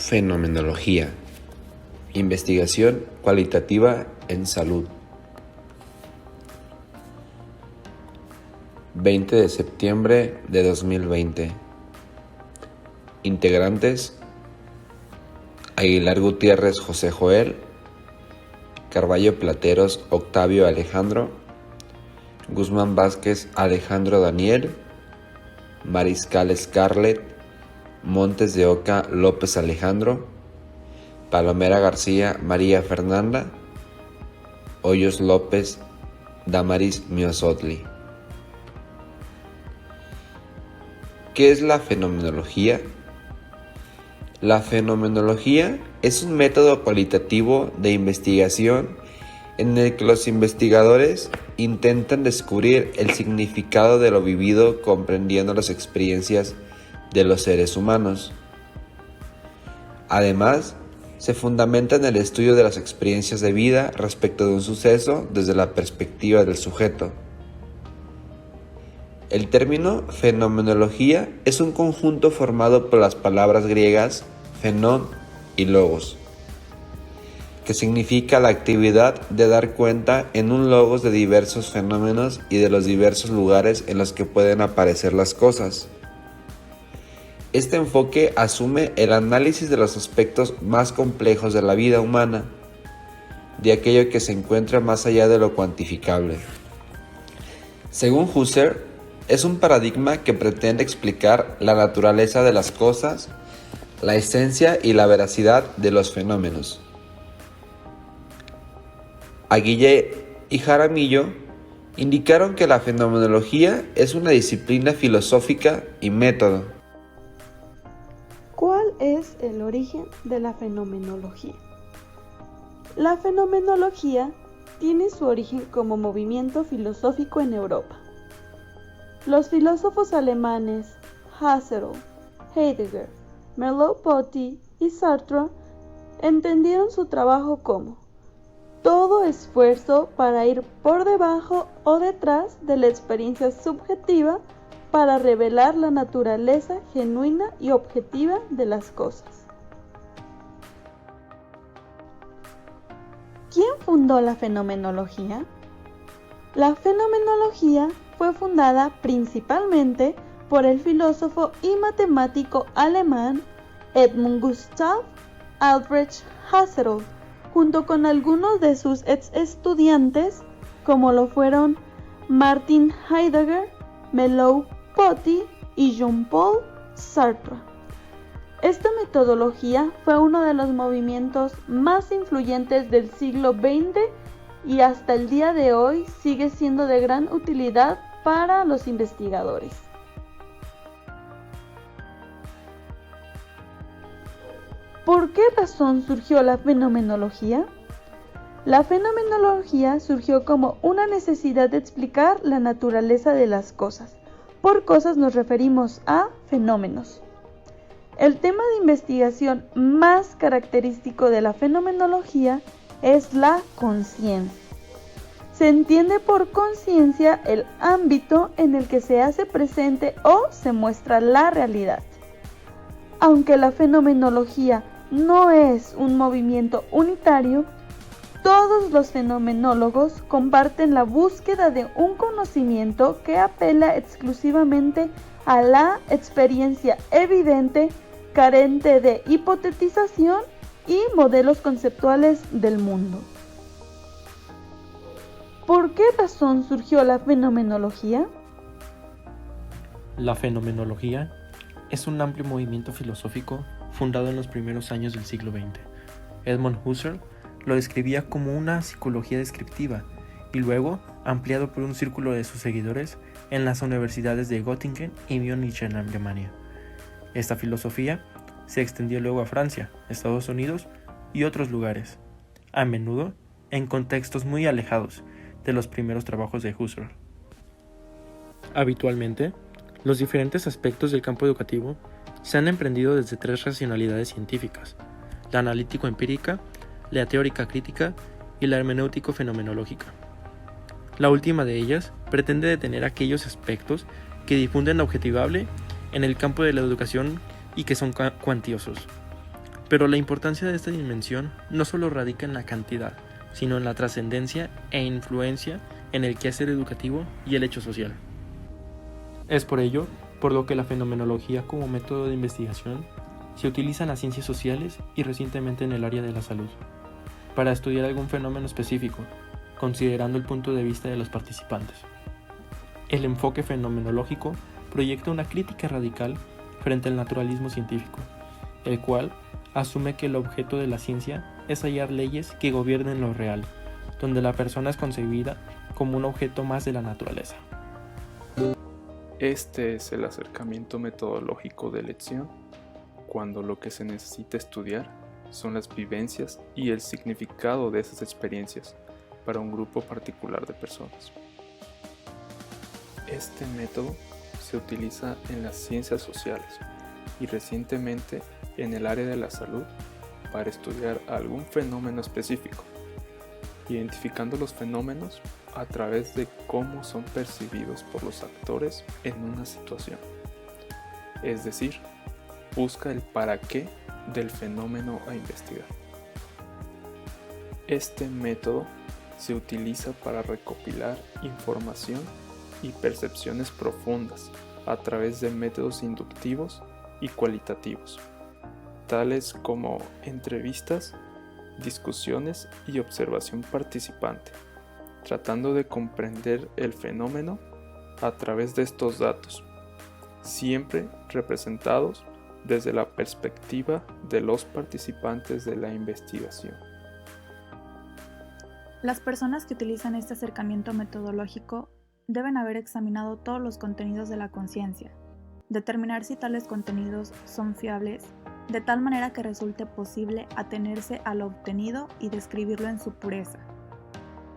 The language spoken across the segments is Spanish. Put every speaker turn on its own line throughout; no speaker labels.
Fenomenología. Investigación cualitativa en salud. 20 de septiembre de 2020. Integrantes: Aguilar Gutiérrez José Joel, Carballo Plateros Octavio Alejandro, Guzmán Vázquez Alejandro Daniel, Mariscal Scarlett, Montes de Oca López Alejandro, Palomera García María Fernanda, Hoyos López Damaris Miosotli. ¿Qué es la fenomenología? La fenomenología es un método cualitativo de investigación en el que los investigadores intentan descubrir el significado de lo vivido comprendiendo las experiencias de los seres humanos. Además, se fundamenta en el estudio de las experiencias de vida respecto de un suceso desde la perspectiva del sujeto. El término fenomenología es un conjunto formado por las palabras griegas phenon y logos, que significa la actividad de dar cuenta en un logos de diversos fenómenos y de los diversos lugares en los que pueden aparecer las cosas. Este enfoque asume el análisis de los aspectos más complejos de la vida humana, de aquello que se encuentra más allá de lo cuantificable. Según Husserl, es un paradigma que pretende explicar la naturaleza de las cosas, la esencia y la veracidad de los fenómenos. Aguillé y Jaramillo indicaron que la fenomenología es una disciplina filosófica y método.
¿Cuál es el origen de la fenomenología? La fenomenología tiene su origen como movimiento filosófico en Europa. Los filósofos alemanes Husserl, Heidegger, Merleau-Ponty y Sartre entendieron su trabajo como todo esfuerzo para ir por debajo o detrás de la experiencia subjetiva para revelar la naturaleza genuina y objetiva de las cosas. ¿Quién fundó la fenomenología? La fenomenología fue fundada principalmente por el filósofo y matemático alemán Edmund Gustav Albrecht Husserl, junto con algunos de sus ex estudiantes, como lo fueron Martin Heidegger, Merleau-Ponty y Jean-Paul Sartre. Esta metodología fue uno de los movimientos más influyentes del siglo XX y hasta el día de hoy sigue siendo de gran utilidad para los investigadores. ¿Por qué razón surgió la fenomenología? La fenomenología surgió como una necesidad de explicar la naturaleza de las cosas. Por cosas nos referimos a fenómenos. El tema de investigación más característico de la fenomenología es la conciencia. Se entiende por conciencia el ámbito en el que se hace presente o se muestra la realidad. Aunque la fenomenología no es un movimiento unitario, todos los fenomenólogos comparten la búsqueda de un conocimiento que apela exclusivamente a la experiencia evidente, carente de hipotetización y modelos conceptuales del mundo. ¿Por qué razón surgió la fenomenología?
La fenomenología es un amplio movimiento filosófico fundado en los primeros años del siglo XX. Edmund Husserl lo describía como una psicología descriptiva y luego ampliado por un círculo de sus seguidores en las universidades de Göttingen y Múnich en Alemania. Esta filosofía se extendió luego a Francia, Estados Unidos y otros lugares, a menudo en contextos muy alejados de los primeros trabajos de Husserl. Habitualmente, los diferentes aspectos del campo educativo se han emprendido desde tres racionalidades científicas: la analítico-empírica, la teórica-crítica y la hermenéutico-fenomenológica. La última de ellas pretende detener aquellos aspectos que difunden lo objetivable en el campo de la educación y que son cuantiosos, Pero la importancia de esta dimensión no solo radica en la cantidad, sino en la trascendencia e influencia en el quehacer educativo y el hecho social. Es por ello por lo que la fenomenología como método de investigación se utiliza en las ciencias sociales y recientemente en el área de la salud, para estudiar algún fenómeno específico, considerando el punto de vista de los participantes. El enfoque fenomenológico proyecta una crítica radical frente al naturalismo científico, el cual asume que el objeto de la ciencia es hallar leyes que gobiernen lo real, donde la persona es concebida como un objeto más de la naturaleza.
Este es el acercamiento metodológico de elección, cuando lo que se necesita estudiar son las vivencias y el significado de esas experiencias para un grupo particular de personas. Este método se utiliza en las ciencias sociales y recientemente en el área de la salud para estudiar algún fenómeno específico, identificando los fenómenos a través de cómo son percibidos por los actores en una situación. Es decir, busca el para qué del fenómeno a investigar. Este método se utiliza para recopilar información y percepciones profundas a través de métodos inductivos y cualitativos, tales como entrevistas, discusiones y observación participante, tratando de comprender el fenómeno a través de estos datos, siempre representados desde la perspectiva de los participantes de la investigación.
Las personas que utilizan este acercamiento metodológico deben haber examinado todos los contenidos de la conciencia, determinar si tales contenidos son fiables, de tal manera que resulte posible atenerse a lo obtenido y describirlo en su pureza.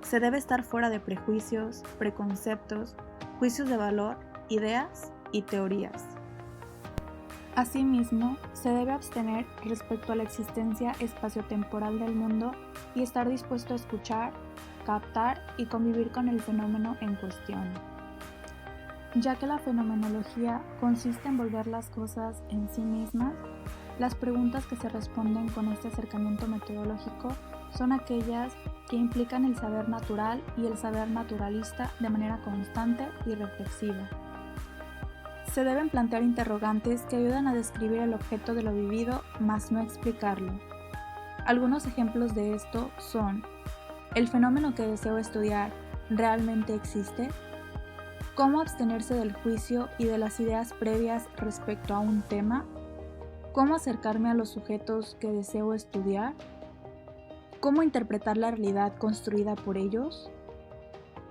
Se debe estar fuera de prejuicios, preconceptos, juicios de valor, ideas y teorías. Asimismo, se debe abstener respecto a la existencia espaciotemporal del mundo y estar dispuesto a escuchar, captar y convivir con el fenómeno en cuestión. Ya que la fenomenología consiste en volver las cosas en sí mismas, las preguntas que se responden con este acercamiento metodológico son aquellas que implican el saber natural y el saber naturalista de manera constante y reflexiva. Se deben plantear interrogantes que ayudan a describir el objeto de lo vivido, mas no explicarlo. Algunos ejemplos de esto son: ¿el fenómeno que deseo estudiar realmente existe? ¿Cómo abstenerse del juicio y de las ideas previas respecto a un tema? ¿Cómo acercarme a los sujetos que deseo estudiar? ¿Cómo interpretar la realidad construida por ellos?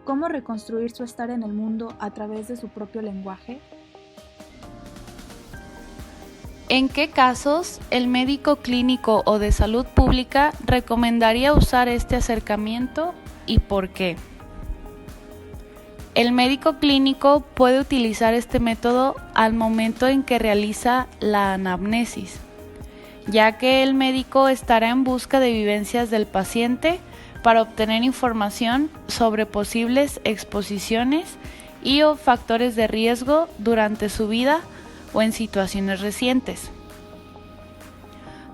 ¿Cómo reconstruir su estar en el mundo a través de su propio lenguaje?
¿En qué casos el médico clínico o de salud pública recomendaría usar este acercamiento y por qué? El médico clínico puede utilizar este método al momento en que realiza la anamnesis, ya que el médico estará en busca de vivencias del paciente para obtener información sobre posibles exposiciones y o factores de riesgo durante su vida o en situaciones recientes.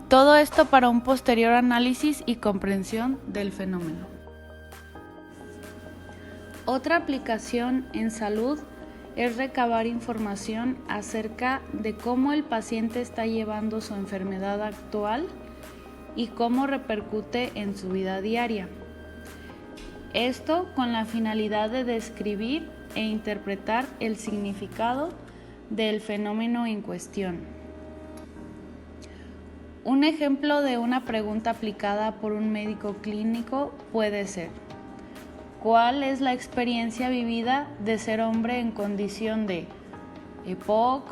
Todo esto para un posterior análisis y comprensión del fenómeno. Otra aplicación en salud es recabar información acerca de cómo el paciente está llevando su enfermedad actual y cómo repercute en su vida diaria. Esto con la finalidad de describir e interpretar el significado del fenómeno en cuestión. Un ejemplo de una pregunta aplicada por un médico clínico puede ser: ¿cuál es la experiencia vivida de ser hombre en condición de EPOC,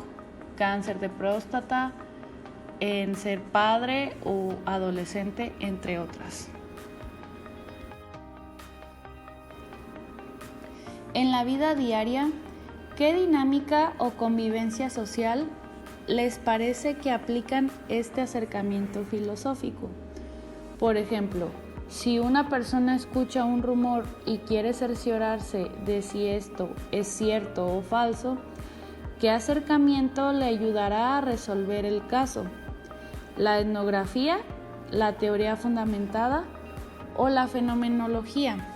cáncer de próstata, en ser padre o adolescente, entre otras? En la vida diaria, ¿qué dinámica o convivencia social les parece que aplican este acercamiento filosófico? Por ejemplo, si una persona escucha un rumor y quiere cerciorarse de si esto es cierto o falso, ¿qué acercamiento le ayudará a resolver el caso? la etnografía, la teoría fundamentada o la fenomenología.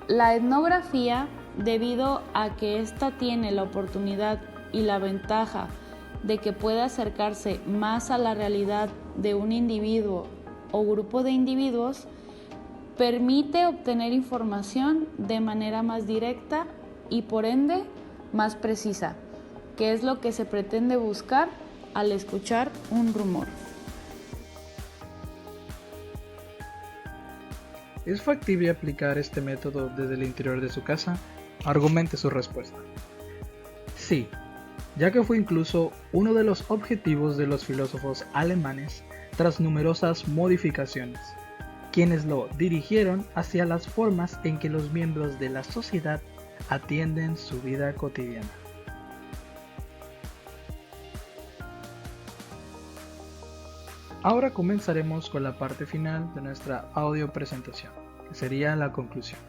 La etnografía, debido a que ésta tiene la oportunidad y la ventaja de que puede acercarse más a la realidad de un individuo o grupo de individuos, permite obtener información de manera más directa y por ende más precisa, que es lo que se pretende buscar al escuchar un rumor.
¿Es factible aplicar este método desde el interior de su casa? Argumente su respuesta. Sí, ya que fue incluso uno de los objetivos de los filósofos alemanes tras numerosas modificaciones, quienes lo dirigieron hacia las formas en que los miembros de la sociedad atienden su vida cotidiana. Ahora comenzaremos con la parte final de nuestra audio presentación, que sería la conclusión.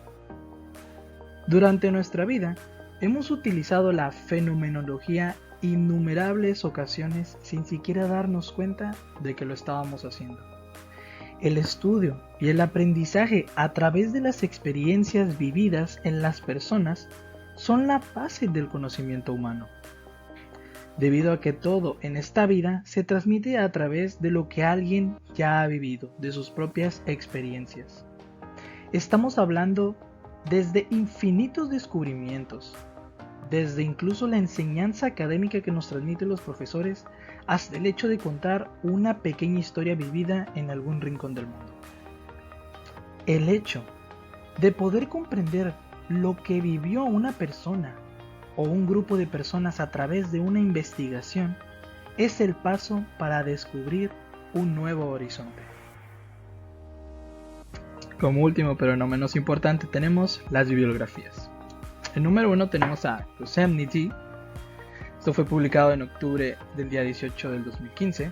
Durante nuestra vida, hemos utilizado la fenomenología innumerables ocasiones sin siquiera darnos cuenta de que lo estábamos haciendo. El estudio y el aprendizaje a través de las experiencias vividas en las personas son la base del conocimiento humano, debido a que todo en esta vida se transmite a través de lo que alguien ya ha vivido, de sus propias experiencias. Estamos hablando desde infinitos descubrimientos, desde incluso la enseñanza académica que nos transmiten los profesores, hasta el hecho de contar una pequeña historia vivida en algún rincón del mundo. El hecho de poder comprender lo que vivió una persona o un grupo de personas a través de una investigación es el paso para descubrir un nuevo horizonte. Como último, pero no menos importante, tenemos las bibliografías. En número 1 tenemos a Yosemite. Esto fue publicado en octubre del día 18 del 2015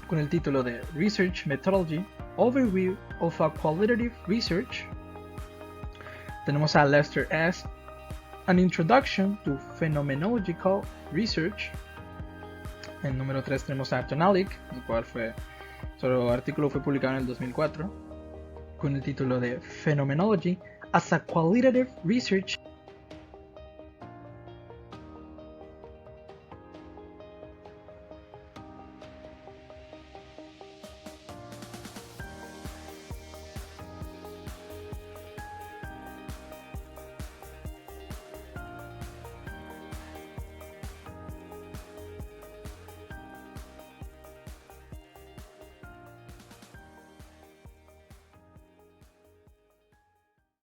con el título de Research Methodology, Overview of a Qualitative Research. Tenemos a Lester S., An Introduction to Phenomenological Research. En número 3 tenemos a Tonalik, el cual su artículo fue publicado en el 2004 con el título de Phenomenology as a Qualitative Research